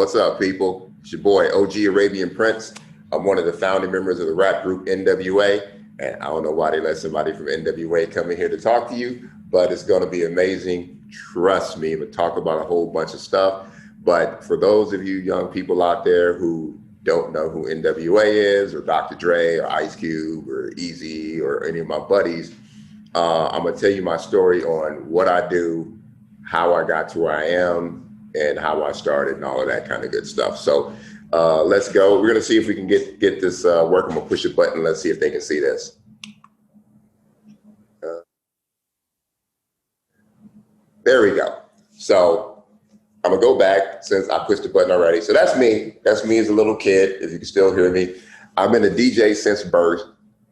What's up, people? It's your boy, OG Arabian Prince. I'm one of the founding members of the rap group N.W.A. And I don't know why they let somebody from N.W.A come in here to talk to you, but it's going to be amazing. Trust me, we'll talk about a whole bunch of stuff. But for those of you young people out there who don't know who N.W.A is, or Dr. Dre, or Ice Cube, or Easy, or any of my buddies, I'm going to tell you my story on what I do, how I got to where I am, and how I started and all of that kind of good stuff. So let's go. We're going to see if we can get this work. I'm going to push a button. Let's see if they can see this. There we go. So I'm going to go back since I pushed the button already. So that's me. That's me as a little kid, if you can still hear me. I've been a DJ since birth.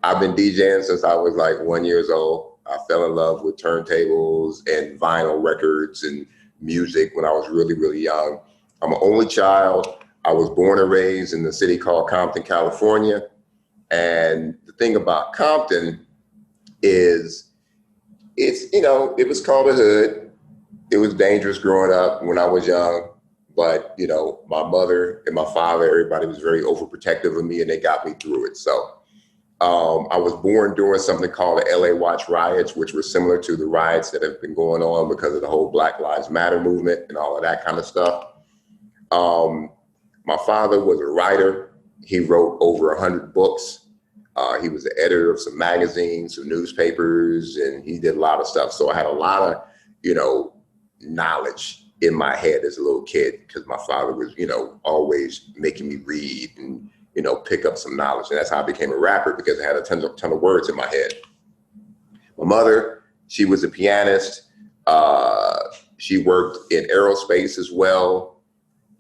I've been DJing since I was like 1 year old. I fell in love with turntables and vinyl records and music when I was really, really young. I'm an only child. I was born and raised in the city called Compton, California. And the thing about Compton is it was called a hood. It was dangerous growing up when I was young. But, my mother and my father, everybody was very overprotective of me and they got me through it. So I was born during something called the LA riots, which were similar to the riots that have been going on because of the whole Black Lives Matter movement and all of that kind of stuff. My father was a writer. He wrote over 100 books. He was the editor of some magazines, some newspapers, and he did a lot of stuff. So I had a lot of, knowledge in my head as a little kid because my father was, always making me read and pick up some knowledge. And that's how I became a rapper, because I had a ton of words in my head. My mother, she was a pianist. She worked in aerospace as well.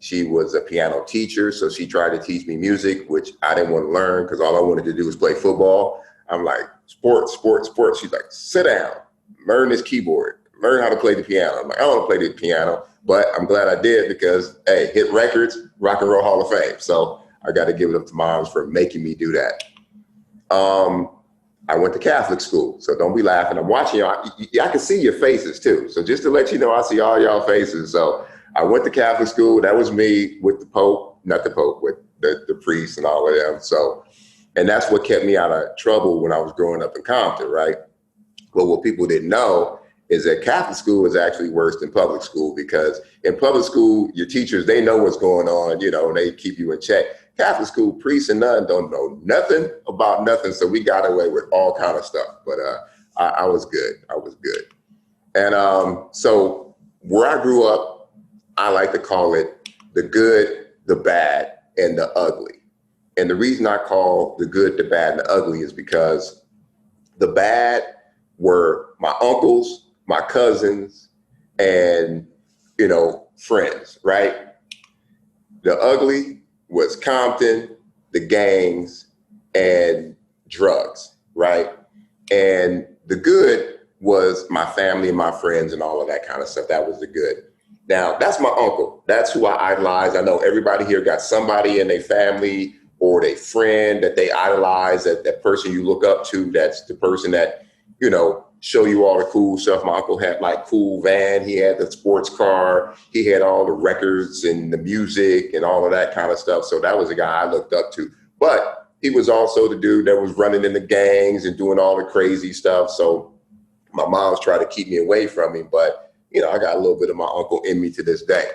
She was a piano teacher. So she tried to teach me music, which I didn't want to learn because all I wanted to do was play football. I'm like, sports. She's like, sit down, learn this keyboard, learn how to play the piano. I'm like, I don't want to play the piano, but I'm glad I did because, hey, hit records, Rock and Roll Hall of Fame. So I got to give it up to moms for making me do that. I went to Catholic school, so don't be laughing. I'm watching y'all. I can see your faces too. So just to let you know, I see all y'all faces. So I went to Catholic school. That was me with the Pope, not the Pope, with the priests and all of them. So, and that's what kept me out of trouble when I was growing up in Compton, right? But what people didn't know is that Catholic school is actually worse than public school, because in public school, your teachers, they know what's going on, they keep you in check. Catholic school, priests and nuns don't know nothing about nothing. So we got away with all kind of stuff, but I was good. I was good. And so where I grew up, I like to call it the good, the bad, and the ugly. And the reason I call the good, the bad, and the ugly is because the bad were my uncles, my cousins, and, friends, right? The ugly was Compton, the gangs, and drugs, right? And the good was my family and my friends and all of that kind of stuff. That was the good. Now, that's my uncle. That's who I idolize. I know everybody here got somebody in their family or their friend that they idolize, that person you look up to. That's the person that, show you all the cool stuff. My uncle had like cool van. He had the sports car. He had all the records and the music and all of that kind of stuff. So that was a guy I looked up to. But he was also the dude that was running in the gangs and doing all the crazy stuff. So my mom's tried to keep me away from him. But, I got a little bit of my uncle in me to this day.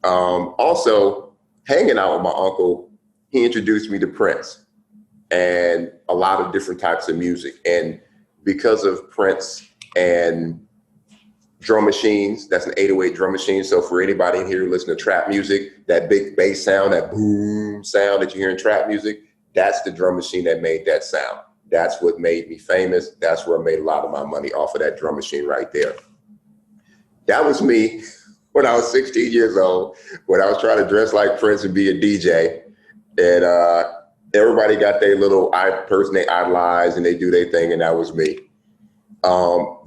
Also, hanging out with my uncle, he introduced me to Prince and a lot of different types of music. And because of Prince and drum machines, that's an 808 drum machine. So for anybody in here listening to trap music, that big bass sound, that boom sound that you hear in trap music, that's the drum machine that made that sound. That's what made me famous. That's where I made a lot of my money, off of that drum machine right there. That was me when I was 16 years old, when I was trying to dress like Prince and be a DJ. And everybody got their little person they idolize and they do their thing, and that was me.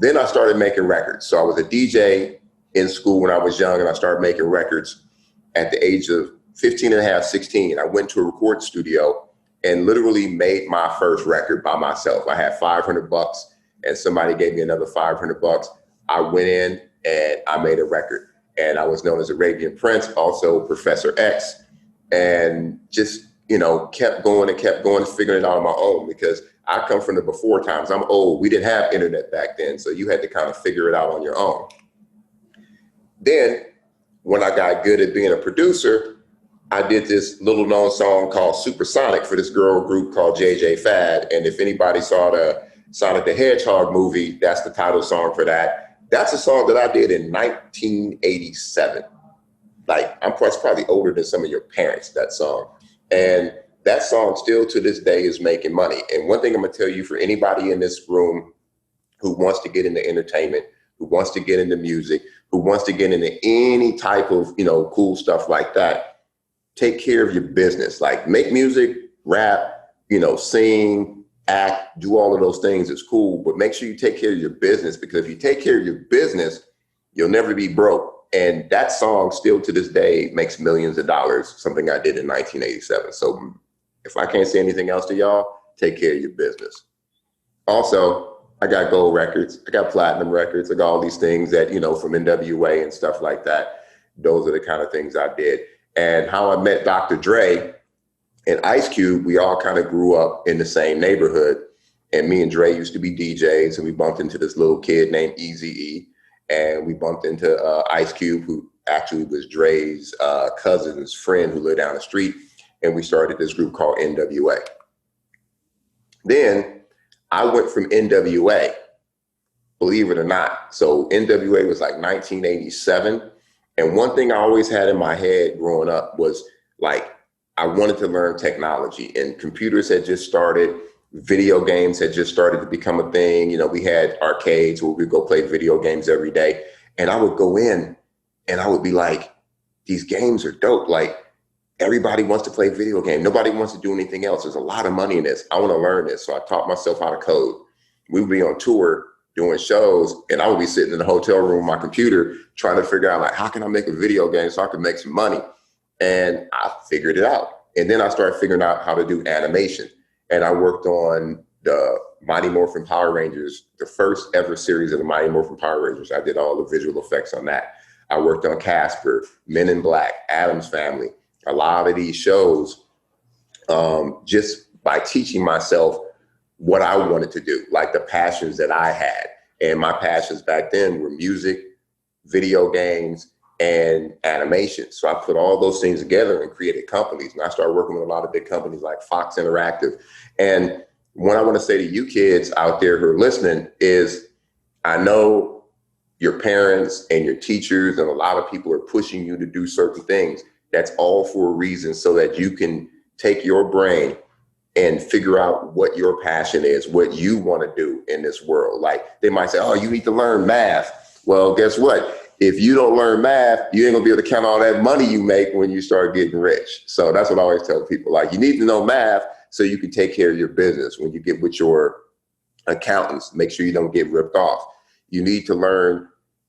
Then I started making records. So I was a DJ in school when I was young, and I started making records at the age of 15 and a half, 16. I went to a recording studio and literally made my first record by myself. I had $500 and somebody gave me another $500. I went in and I made a record. and I was known as Arabian Prince, also Professor X, and just, kept going, figuring it out on my own, because I come from the before times. I'm old. We didn't have internet back then, so you had to kind of figure it out on your own. Then when I got good at being a producer, I did this little known song called Supersonic for this girl group called JJ Fad. And if anybody saw the Sonic the Hedgehog movie, that's the title song for that. That's a song that I did in 1987. Like, I'm probably older than some of your parents, that song. And that song still to this day is making money. And one thing I'm gonna tell you, for anybody in this room who wants to get into entertainment, who wants to get into music, who wants to get into any type of, cool stuff like that, take care of your business. Like, make music, rap, sing, act, do all of those things. It's cool, but make sure you take care of your business, because if you take care of your business, you'll never be broke. And that song still to this day makes millions of dollars, something I did in 1987. So if I can't say anything else to y'all, take care of your business. Also, I got gold records, I got platinum records, I got all these things that, from N.W.A and stuff like that. Those are the kind of things I did. And how I met Dr. Dre and Ice Cube, we all kind of grew up in the same neighborhood. And me and Dre used to be DJs, and we bumped into this little kid named Eazy-E. And we bumped into Ice Cube, who actually was Dre's cousin's friend who lived down the street. And we started this group called N.W.A. Then I went from N.W.A, believe it or not. So N.W.A was like 1987. And one thing I always had in my head growing up was, like, I wanted to learn technology, and computers had just started. Video games had just started to become a thing. We had arcades where we'd go play video games every day. And I would go in and I would be like, these games are dope. Like, everybody wants to play video game. Nobody wants to do anything else. There's a lot of money in this. I want to learn this. So I taught myself how to code. We would be on tour doing shows, and I would be sitting in the hotel room with my computer trying to figure out, like, how can I make a video game so I can make some money? And I figured it out. And then I started figuring out how to do animation. And I worked on the Mighty Morphin Power Rangers, the first ever series of the Mighty Morphin Power Rangers. I did all the visual effects on that. I worked on Casper, Men in Black, Addams Family, a lot of these shows, just by teaching myself what I wanted to do, like the passions that I had. And my passions back then were music, video games, and animation. So I put all those things together and created companies. And I started working with a lot of big companies like Fox Interactive. And what I want to say to you kids out there who are listening is, I know your parents and your teachers and a lot of people are pushing you to do certain things. That's all for a reason, so that you can take your brain and figure out what your passion is, what you want to do in this world. Like, they might say, oh, you need to learn math. Well, guess what? If you don't learn math, you ain't gonna be able to count all that money you make when you start getting rich. So that's what I always tell people. Like, you need to know math so you can take care of your business. When you get with your accountants, make sure you don't get ripped off. You need to learn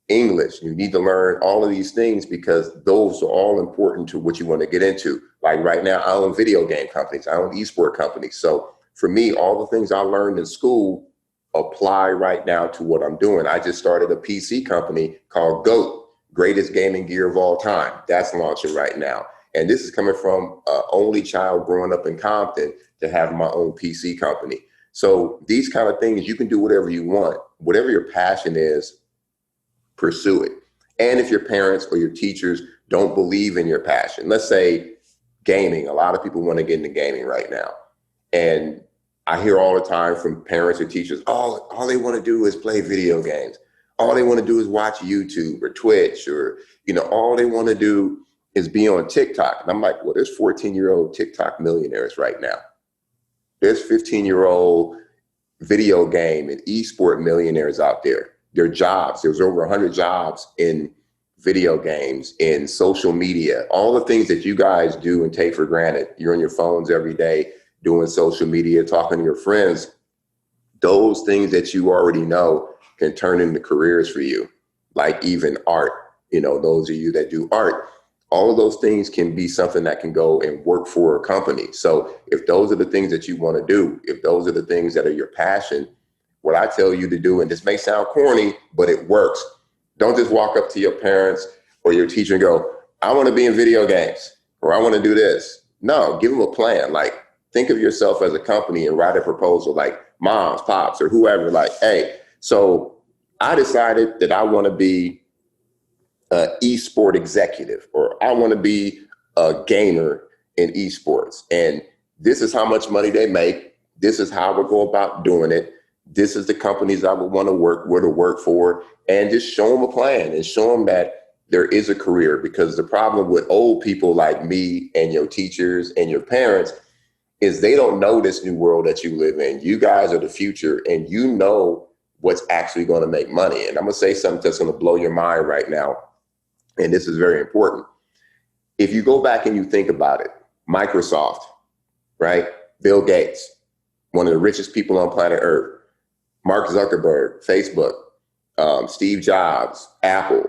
English. You need to learn all of these things, because those are all important to what you want to get into. Like, right now, I own video game companies. I own esport companies. So for me, all the things I learned in school apply right now to what I'm doing. I just started a PC company called GOAT, Greatest Gaming Gear of All Time. That's launching right now. And this is coming from an only child growing up in Compton to have my own PC company. So these kind of things, you can do whatever you want. Whatever your passion is, pursue it. And if your parents or your teachers don't believe in your passion, let's say gaming, a lot of people want to get into gaming right now. And I hear all the time from parents or teachers, all they want to do is play video games. All they want to do is watch YouTube or Twitch, or, all they want to do is be on TikTok. And I'm like, well, there's 14-year-old TikTok millionaires right now. There's 15-year-old video game and esport millionaires out there. Their jobs, there's over 100 jobs in video games, in social media, all the things that you guys do and take for granted. You're on your phones every day, doing social media, talking to your friends. Those things that you already know can turn into careers for you, like even art. Those of you that do art, all of those things can be something that can go and work for a company. So if those are the things that you want to do, if those are the things that are your passion, what I tell you to do, and this may sound corny, but it works. Don't just walk up to your parents or your teacher and go, I want to be in video games, or I want to do this. No, give them a plan. Like, think of yourself as a company and write a proposal, like moms, pops, or whoever, like, hey, so I decided that I want to be an esport executive, or I want to be a gamer in esports. And this is how much money they make. This is how we go about doing it. This is the companies I would want to work with or work for, and just show them a plan and show them that there is a career. Because the problem with old people like me and your teachers and your parents is they don't know this new world that you live in. You guys are the future, and you know what's actually going to make money. And I'm going to say something that's going to blow your mind right now. And this is very important. If you go back and you think about it, Microsoft, right? Bill Gates, one of the richest people on planet Earth. Mark Zuckerberg, Facebook, Steve Jobs, Apple,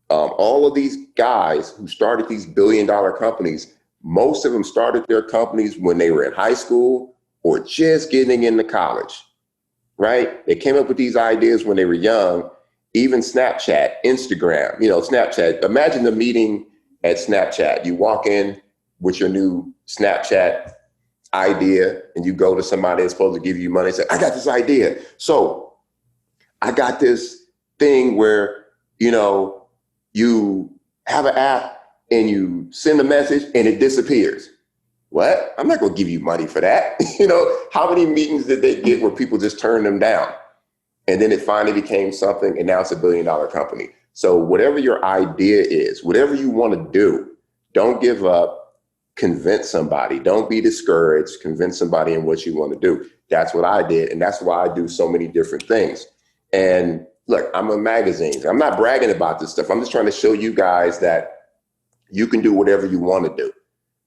all of these guys who started these billion-dollar companies, most of them started their companies when they were in high school or just getting into college, right? They came up with these ideas when they were young. Even Snapchat, Instagram, Snapchat. Imagine the meeting at Snapchat. You walk in with your new Snapchat idea, and you go to somebody that's supposed to give you money and say, I got this idea. So I got this thing where, you have an app and you send a message and it disappears. What? I'm not going to give you money for that. How many meetings did they get where people just turned them down? And then it finally became something, and now it's $1 billion company. So whatever your idea is, whatever you want to do, don't give up. Convince somebody. Don't be discouraged. Convince somebody in what you want to do. That's what I did. And that's why I do so many different things. And look, I'm in magazines. I'm not bragging about this stuff. I'm just trying to show you guys that you can do whatever you want to do.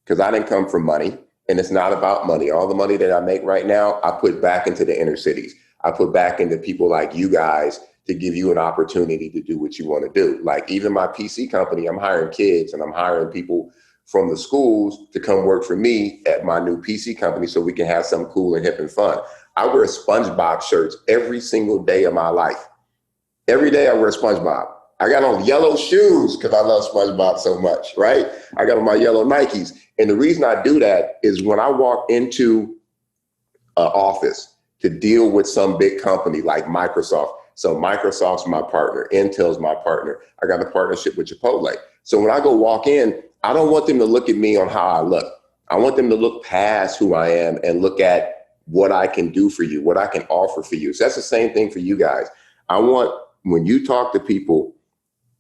Because I didn't come from money, and it's not about money. All the money that I make right now, I put back into the inner cities. I put back into people like you guys to give you an opportunity to do what you want to do. Like even my PC company, I'm hiring kids and I'm hiring people from the schools to come work for me at my new PC company so we can have something cool and hip and fun. I wear SpongeBob shirts every single day of my life. Every day I wear SpongeBob. I got on yellow shoes because I love SpongeBob so much, right? I got on my yellow Nikes. And the reason I do that is when I walk into an office to deal with some big company like Microsoft. So Microsoft's my partner, Intel's my partner. I got a partnership with Chipotle. So when I go walk in, I don't want them to look at me on how I look. I want them to look past who I am and look at what I can do for you, what I can offer for you. So that's the same thing for you guys. I want, when you talk to people,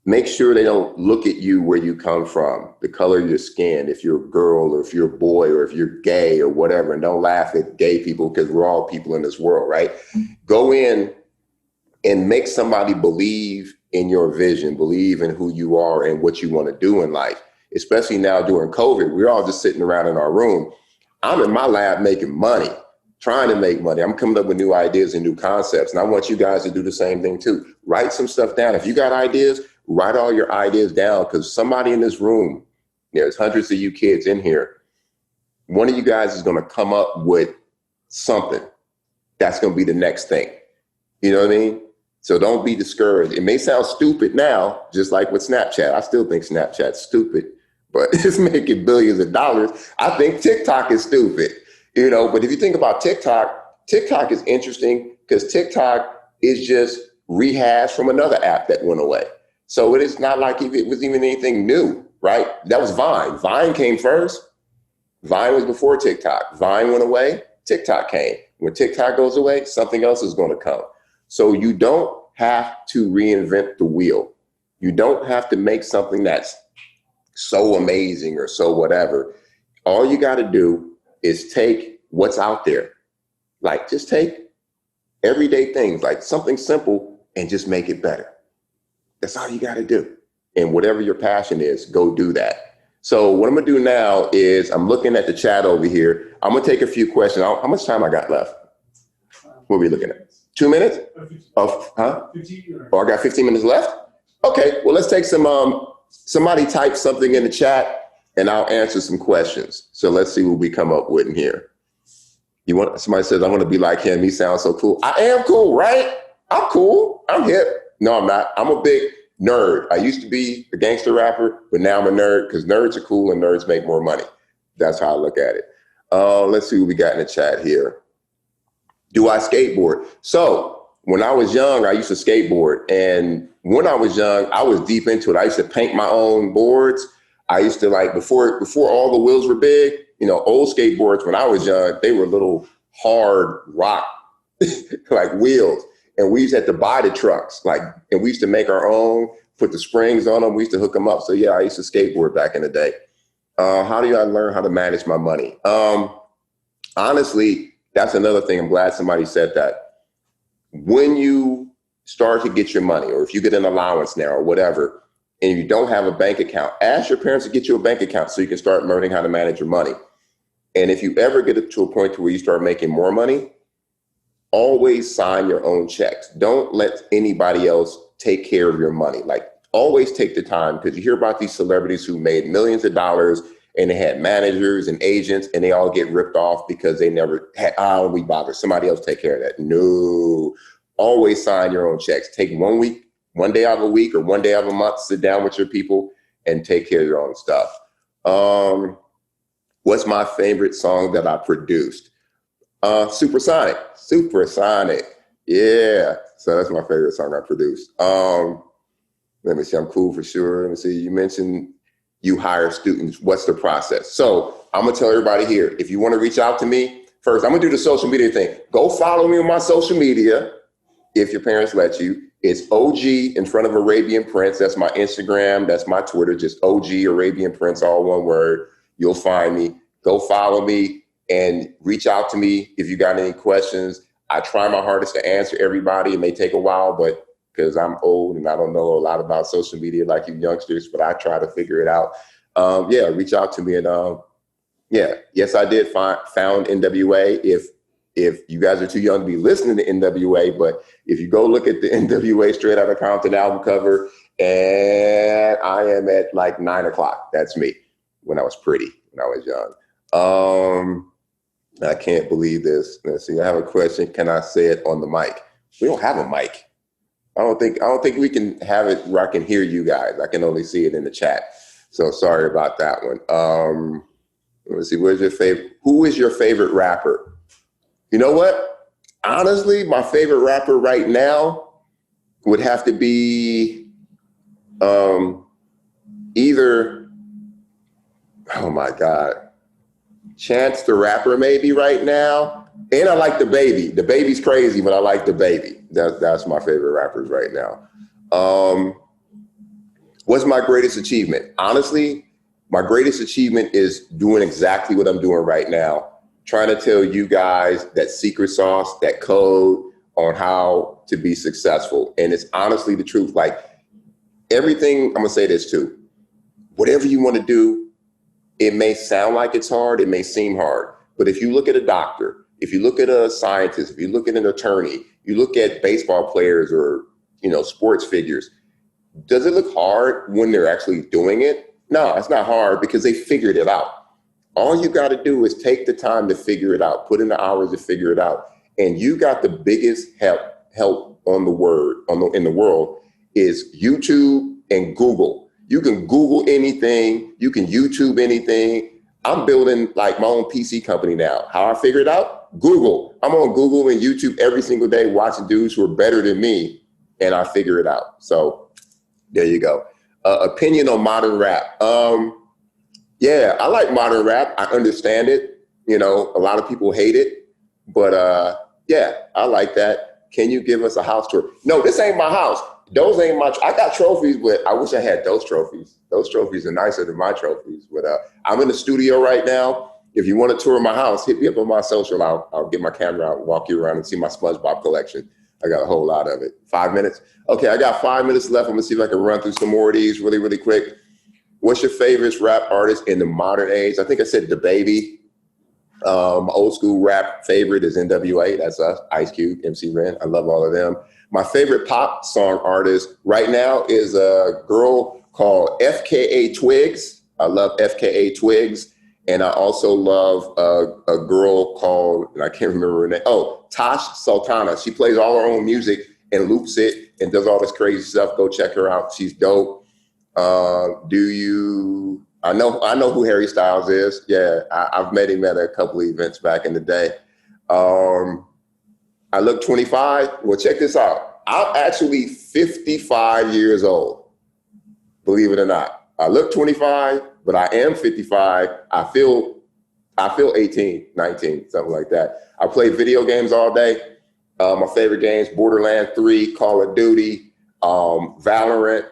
make sure they don't look at you where you come from, the color of your skin, if you're a girl or if you're a boy or if you're gay or whatever. And don't laugh at gay people because we're all people in this world, right? Go in and make somebody believe in your vision, believe in who you are and what you want to do in life. Especially now during COVID, we're all just sitting around in our room. I'm in my lab making money, trying to make money. I'm coming up with new ideas and new concepts. And I want you guys to do the same thing too. Write some stuff down. If you got ideas, write all your ideas down, because somebody in this room, there's hundreds of you kids in here. One of you guys is going to come up with something that's going to be the next thing. You know what I mean? So don't be discouraged. It may sound stupid now, just like with Snapchat. I still think Snapchat's stupid, but it's making billions of dollars. I think TikTok is stupid, but if you think about TikTok, TikTok is interesting because TikTok is just rehashed from another app that went away. So it is not like it was even anything new, right? That was Vine. Vine came first. Vine was before TikTok. Vine went away, TikTok came. When TikTok goes away, something else is going to come. So you don't have to reinvent the wheel. You don't have to make something that's so amazing or so whatever. All you got to do is take what's out there. Like just take everyday things, like something simple, and just make it better. That's all you got to do. And whatever your passion is, go do that. So what I'm going to do now is I'm looking at the chat over here. I'm going to take a few questions. How much time I got left? What are we looking at? 2 minutes? Huh? 15. Oh, I got 15 minutes left? Okay, well, let's take somebody type something in the chat and I'll answer some questions. So let's see what we come up with in here. Somebody says, I want to be like him. He sounds so cool. I am cool, right? I'm cool. I'm hip. No, I'm not. I'm a big nerd. I used to be a gangster rapper, but now I'm a nerd because nerds are cool and nerds make more money. That's how I look at it. Let's see what we got in the chat here. Do I skateboard? So when I was young, I used to skateboard. And when I was young, I was deep into it. I used to paint my own boards. I used to like, before all the wheels were big, you know, old skateboards, when I was young, they were little hard rock, like wheels. And we used to have to buy the trucks, and we used to make our own, put the springs on them. We used to hook them up. So yeah, I used to skateboard back in the day. How do I learn how to manage my money? Honestly, that's another thing. I'm glad somebody said that. When you start to get your money, or if you get an allowance now or whatever, and you don't have a bank account, ask your parents to get you a bank account so you can start learning how to manage your money. And if you ever get to a point where you start making more money, always sign your own checks. Don't let anybody else take care of your money. Like, always take the time, because you hear about these celebrities who made millions of dollars and they had managers and agents and they all get ripped off because they never had, we bother, somebody else take care of that. No, always sign your own checks. Take 1 week, 1 day out of a week or 1 day out of a month, sit down with your people and take care of your own stuff. What's my favorite song that I produced? Supersonic. Yeah. So that's my favorite song I produced. Let me see, I'm cool for sure. Let me see, you mentioned you hire students. What's the process? So I'm gonna tell everybody here, if you wanna reach out to me, first, I'm gonna do the social media thing. Go follow me on my social media, if your parents let you. It's OG in front of Arabian Prince. That's my Instagram, that's my Twitter, just OG Arabian Prince, all one word. You'll find me. Go follow me and reach out to me if you got any questions. I try my hardest to answer everybody. It may take a while, but because I'm old and I don't know a lot about social media like you youngsters, but I try to figure it out. Yeah, reach out to me. And yeah, yes, I did found N.W.A. If you guys are too young to be listening to N.W.A., but if you go look at the N.W.A. Straight Outta Compton album cover, and I am at like 9 o'clock. That's me when I was pretty, when I was young. I can't believe this. Let's see, I have a question. Can I say it on the mic? We don't have a mic. I don't think we can have it where I can hear you guys. I can only see it in the chat. So sorry about that one. Let's see, who is your favorite rapper? You know what? Honestly, my favorite rapper right now would have to be either, oh my God, Chance the Rapper maybe right now. And I like DaBaby. DaBaby's crazy, but I like DaBaby. That's my favorite rappers right now. What's my greatest achievement? Honestly, my greatest achievement is doing exactly what I'm doing right now. Trying to tell you guys that secret sauce, that code on how to be successful. And it's honestly the truth. Like, everything, I'm gonna say this too. Whatever you want to do, it may sound like it's hard, it may seem hard, but if you look at a doctor, if you look at a scientist, if you look at an attorney, you look at baseball players or, you know, sports figures, does it look hard when they're actually doing it? No, it's not hard because they figured it out. All you got to do is take the time to figure it out, put in the hours to figure it out. And you got the biggest help in the world is YouTube and Google. You can Google anything, you can YouTube anything. I'm building like my own PC company now. How I figure it out? Google. I'm on Google and YouTube every single day watching dudes who are better than me, and I figure it out. So there you go. Opinion on modern rap. Yeah, I like modern rap. I understand it. You know, a lot of people hate it, but yeah, I like that. Can you give us a house tour? No, this ain't my house. Those ain't my, I got trophies, but I wish I had those trophies. Those trophies are nicer than my trophies. But I'm in the studio right now. If you want to tour my house, hit me up on my social. I'll get my camera out, walk you around and see my SpongeBob collection. I got a whole lot of it. 5 minutes? Okay, I got 5 minutes left. I'm gonna see if I can run through some more of these really, really quick. What's your favorite rap artist in the modern age? I think I said DaBaby. My old school rap favorite is N.W.A. That's us, Ice Cube, MC Ren. I love all of them. My favorite pop song artist right now is a girl called FKA Twigs. I love FKA Twigs. And I also love a girl called, and I can't remember her name. Oh, Tosh Sultana. She plays all her own music and loops it and does all this crazy stuff. Go check her out. She's dope. I know who Harry Styles is. Yeah, I've met him at a couple of events back in the day. I look 25. Well, check this out. I'm actually 55 years old, believe it or not. I look 25, but I am 55. I feel 18, 19, something like that. I play video games all day. My favorite games, Borderlands 3, Call of Duty, Valorant.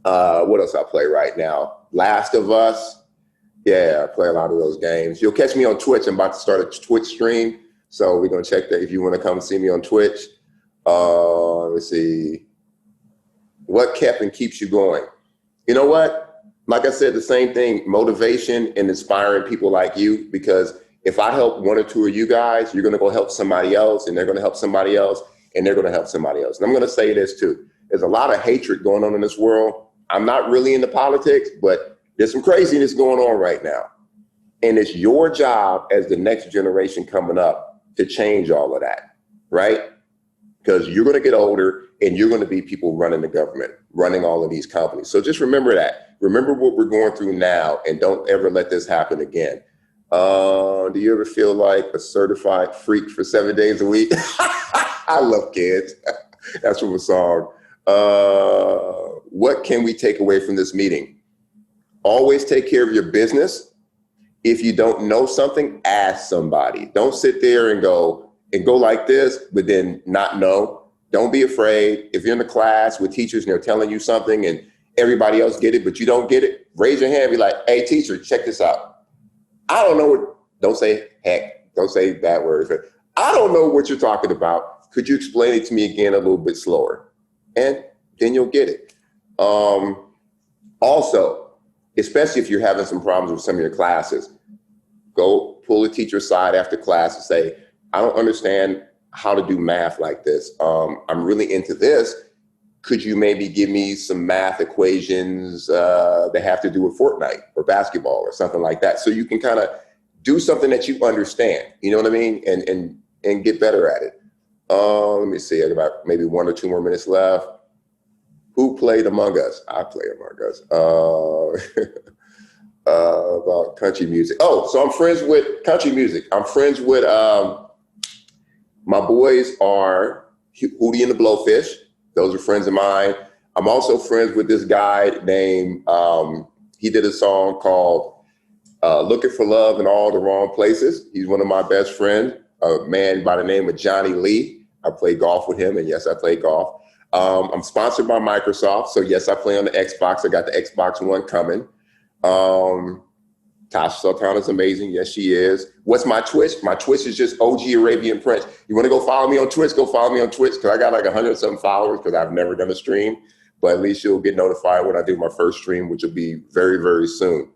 What else I play right now? Last of Us. Yeah, I play a lot of those games. You'll catch me on Twitch. I'm about to start a Twitch stream. So we're going to check that if you want to come see me on Twitch. Let's see. What kept and keeps you going? You know what? Like I said, the same thing, motivation and inspiring people like you, because if I help one or two of you guys, you're going to go help somebody else, and they're going to help somebody else, and they're going to help somebody else. And I'm going to say this too. There's a lot of hatred going on in this world. I'm not really into politics, but there's some craziness going on right now. And it's your job as the next generation coming up to change all of that, right? Because you're going to get older and you're going to be people running the government, running all of these companies. So just remember that. Remember what we're going through now, and don't ever let this happen again. Do you ever feel like a certified freak for 7 days a week? I love kids. That's from a song. What can we take away from this meeting? Always take care of your business. If you don't know something, ask somebody. Don't sit there and go like this, but then not know. Don't be afraid. If you're in a class with teachers and they're telling you something and everybody else get it, but you don't get it, raise your hand and be like, hey, teacher, check this out. I don't know what, don't say heck, don't say bad words. I don't know what you're talking about. Could you explain it to me again a little bit slower? And then you'll get it. Also, especially if you're having some problems with some of your classes, go pull a teacher aside after class and say, I don't understand how to do math like this. I'm really into this. Could you maybe give me some math equations that have to do with Fortnite or basketball or something like that? So you can kind of do something that you understand, you know what I mean? And get better at it. Let me see, I got about maybe 1 or 2 more minutes left. Who played Among Us? I play Among Us. About country music. Oh, so I'm friends with country music. I'm friends with, my boys are Hootie and the Blowfish. Those are friends of mine. I'm also friends with this guy named, he did a song called Looking for Love in All the Wrong Places. He's one of my best friends, a man by the name of Johnny Lee. I play golf with him, and yes, I play golf. I'm sponsored by Microsoft, so yes, I play on the Xbox. I got the Xbox One coming. Tasha Sultana's amazing. Yes, she is. What's my Twitch? My Twitch is just OG Arabian Prince. You want to go follow me on Twitch? Go follow me on Twitch, because I got like 100-something followers, because I've never done a stream. But at least you'll get notified when I do my first stream, which will be very, very soon.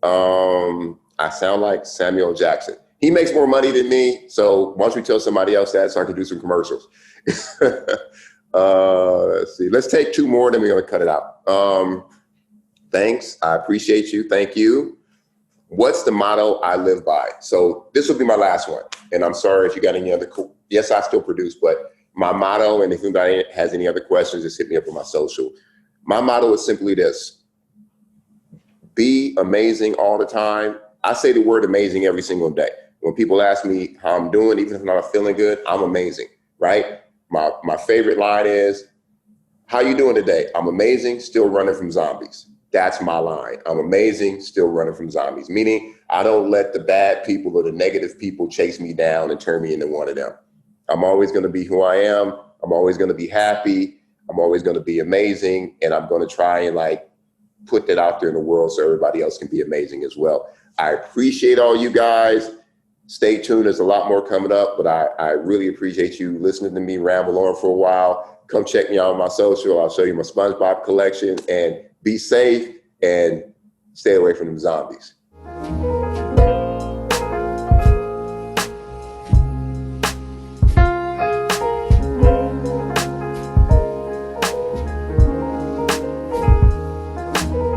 I sound like Samuel Jackson. He makes more money than me, so why don't you tell somebody else that so I can do some commercials? Let's see. Let's take 2 more, then we're going to cut it out. Thanks. I appreciate you. Thank you. What's the motto I live by? So this will be my last one. And I'm sorry if you got any other, yes, I still produce, but my motto, and if anybody has any other questions, just hit me up on my social. My motto is simply this: be amazing all the time. I say the word amazing every single day. When people ask me how I'm doing, even if I'm not feeling good, I'm amazing, right? My favorite line is, how you doing today? I'm amazing, still running from zombies. That's my line. I'm amazing, still running from zombies. Meaning I don't let the bad people or the negative people chase me down and turn me into one of them. I'm always going to be who I am. I'm always going to be happy. I'm always going to be amazing. And I'm going to try and like put that out there in the world so everybody else can be amazing as well. I appreciate all you guys. Stay tuned. There's a lot more coming up, but I really appreciate you listening to me ramble on for a while. Come check me out on my social. I'll show you my SpongeBob collection, and be safe and stay away from them zombies.